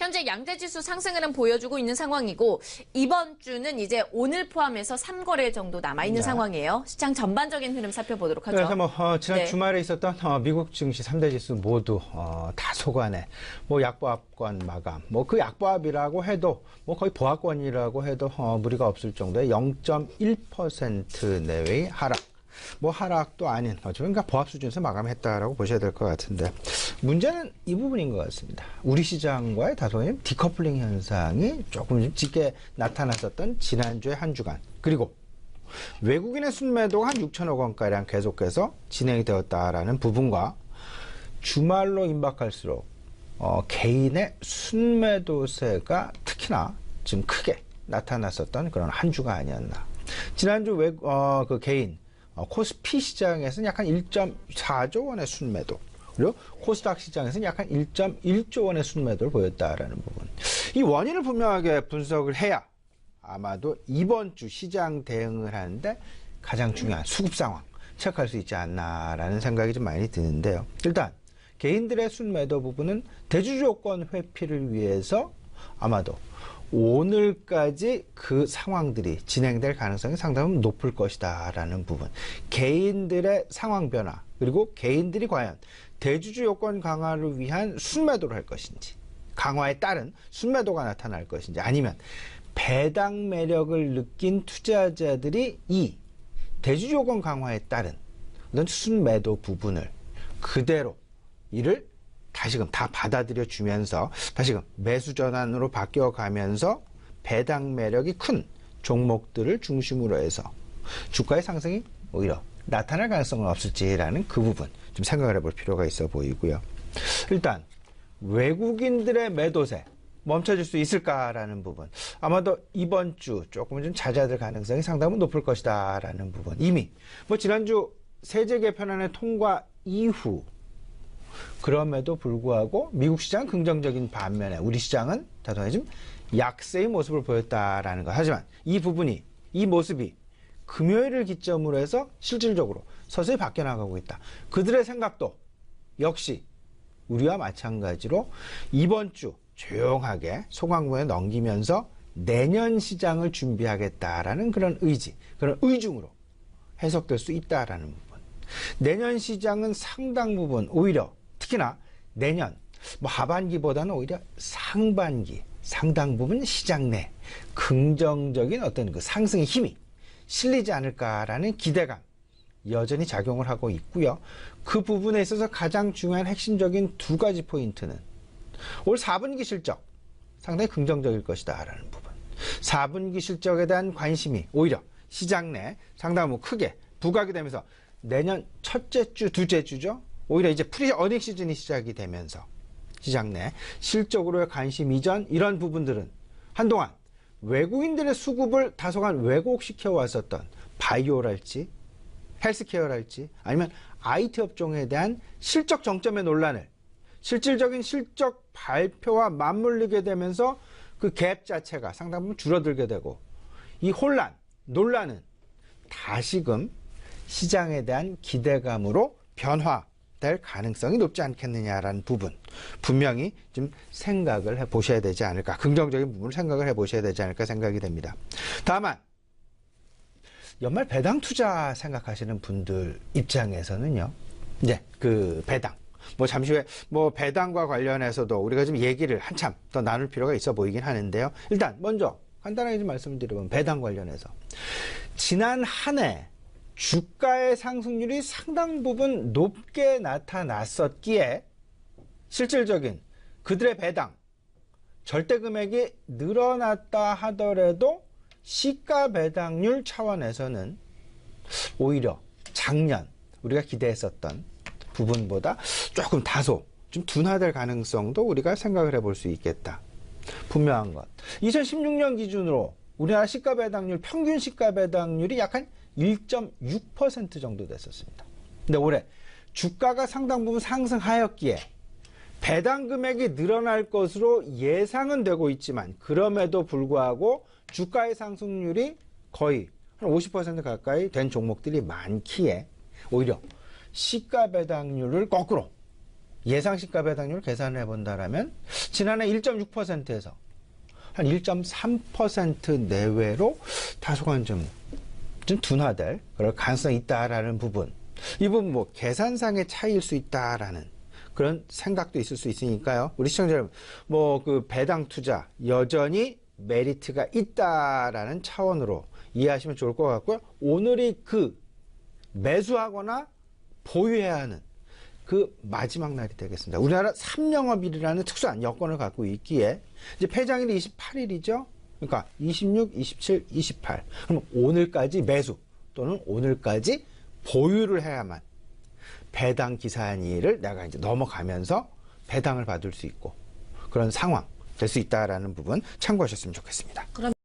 현재 양대지수 상승을 보여주고 있는 상황이고 이번 주는 이제 오늘 포함해서 3거래 정도 남아있는 상황이에요. 시장 전반적인 흐름 살펴보도록 하죠. 그래서 지난 주말에 있었던 미국 증시 3대 지수 모두 다소간에 약보합권 마감, 그 약보합이라고 해도 거의 보합권이라고 해도 무리가 없을 정도의 0.1% 내외의 하락. 하락도 아닌 그러니까 보합 수준에서 마감했다라고 보셔야 될 것 같은데, 문제는 이 부분인 것 같습니다. 우리 시장과의 다소의 디커플링 현상이 조금 짙게 나타났었던 지난주의 한 주간, 그리고 외국인의 순매도가 한 6천억 원가량 계속해서 진행이 되었다라는 부분과 주말로 임박할수록 개인의 순매도세가 특히나 지금 크게 나타났었던 그런 한 주가 아니었나. 지난주 그 개인 코스피 시장에서는 약간 1.4조 원의 순매도, 그리고 코스닥 시장에서는 약간 1.1조 원의 순매도를 보였다라는 부분. 이 원인을 분명하게 분석을 해야 아마도 이번 주 시장 대응을 하는데 가장 중요한 수급 상황 체크할 수 있지 않나라는 생각이 좀 많이 드는데요. 일단 개인들의 순매도 부분은 대주주요건 회피를 위해서 아마도 오늘까지 그 상황들이 진행될 가능성이 상당히 높을 것이다 라는 부분, 개인들의 상황 변화, 그리고 개인들이 과연 대주주 요건 강화를 위한 순매도를 할 것인지, 강화에 따른 순매도가 나타날 것인지, 아니면 배당 매력을 느낀 투자자들이 이 대주주 요건 강화에 따른 어떤 순매도 부분을 그대로 이를 다시금 다 받아들여 주면서 다시금 매수 전환으로 바뀌어가면서 배당 매력이 큰 종목들을 중심으로 해서 주가의 상승이 오히려 나타날 가능성은 없을지라는 그 부분 좀 생각을 해볼 필요가 있어 보이고요. 일단 외국인들의 매도세 멈춰질 수 있을까라는 부분, 아마도 이번 주 조금 좀 잦아들 가능성이 상당히 높을 것이다 라는 부분. 이미 지난주 세제 개편안의 통과 이후, 그럼에도 불구하고 미국 시장은 긍정적인 반면에 우리 시장은 다소 좀 약세의 모습을 보였다라는 것. 하지만 이 부분이, 이 모습이 금요일을 기점으로 해서 실질적으로 서서히 바뀌어 나가고 있다. 그들의 생각도 역시 우리와 마찬가지로 이번 주 조용하게 소강문에 넘기면서 내년 시장을 준비하겠다라는 그런 의지, 그런 의중으로 해석될 수 있다라는 부분. 내년 시장은 상당 부분 오히려 특히나 내년 하반기보다는 오히려 상반기 상당 부분 시장 내 긍정적인 어떤 그 상승의 힘이 실리지 않을까라는 기대감 여전히 작용을 하고 있고요. 그 부분에 있어서 가장 중요한 핵심적인 두 가지 포인트는 올 4분기 실적 상당히 긍정적일 것이다 라는 부분. 4분기 실적에 대한 관심이 오히려 시장 내 상당히 크게 부각이 되면서 내년 첫째 주, 둘째 주죠. 오히려 이제 프리 어닝 시즌이 시작이 되면서 시장 내 실적으로의 관심 이전, 이런 부분들은 한동안 외국인들의 수급을 다소간 왜곡시켜 왔었던 바이오랄지 헬스케어랄지 아니면 IT 업종에 대한 실적 정점의 논란을 실질적인 실적 발표와 맞물리게 되면서 그 갭 자체가 상당 부분 줄어들게 되고, 이 혼란, 논란은 다시금 시장에 대한 기대감으로 변화될 가능성이 높지 않겠느냐라는 부분, 분명히 좀 생각을 해보셔야 되지 않을까, 긍정적인 부분을 생각을 해보셔야 되지 않을까 생각이 됩니다. 다만 연말 배당 투자 생각하시는 분들 입장에서는요, 이제 그 배당 잠시 후에 배당과 관련해서도 우리가 좀 얘기를 한참 더 나눌 필요가 있어 보이긴 하는데요. 일단 먼저 간단하게 좀 말씀을 드리면, 배당 관련해서 지난 한 해 주가의 상승률이 상당 부분 높게 나타났었기에 실질적인 그들의 배당 절대 금액이 늘어났다 하더라도 시가 배당률 차원에서는 오히려 작년 우리가 기대했었던 부분보다 조금 다소 좀 둔화될 가능성도 우리가 생각을 해볼 수 있겠다. 분명한 것, 2016년 기준으로 우리나라 시가 배당률, 평균 시가 배당률이 약 한 1.6% 정도 됐었습니다. 근데 올해 주가가 상당 부분 상승하였기에 배당 금액이 늘어날 것으로 예상은 되고 있지만, 그럼에도 불구하고 주가의 상승률이 거의 한 50% 가까이 된 종목들이 많기에 오히려 시가 배당률을 거꾸로 예상 시가 배당률 계산을 해본다라면 지난해 1.6%에서 한 1.3% 내외로 다소간 좀 둔화될 그럴 가능성이 있다라는 부분. 이 부분 뭐 계산상의 차이일 수 있다라는 그런 생각도 있을 수 있으니까요. 우리 시청자 여러분, 뭐 그 배당 투자 여전히 메리트가 있다라는 차원으로 이해하시면 좋을 것 같고요. 오늘이 그 매수하거나 보유해야 하는 그 마지막 날이 되겠습니다. 우리나라 3영업일이라는 특수한 여건을 갖고 있기에 이제 폐장일이 28일이죠. 그러니까 26, 27, 28. 그럼 오늘까지 매수 또는 오늘까지 보유를 해야만 배당 기산일을 내가 이제 넘어가면서 배당을 받을 수 있고 그런 상황 될 수 있다라는 부분 참고하셨으면 좋겠습니다.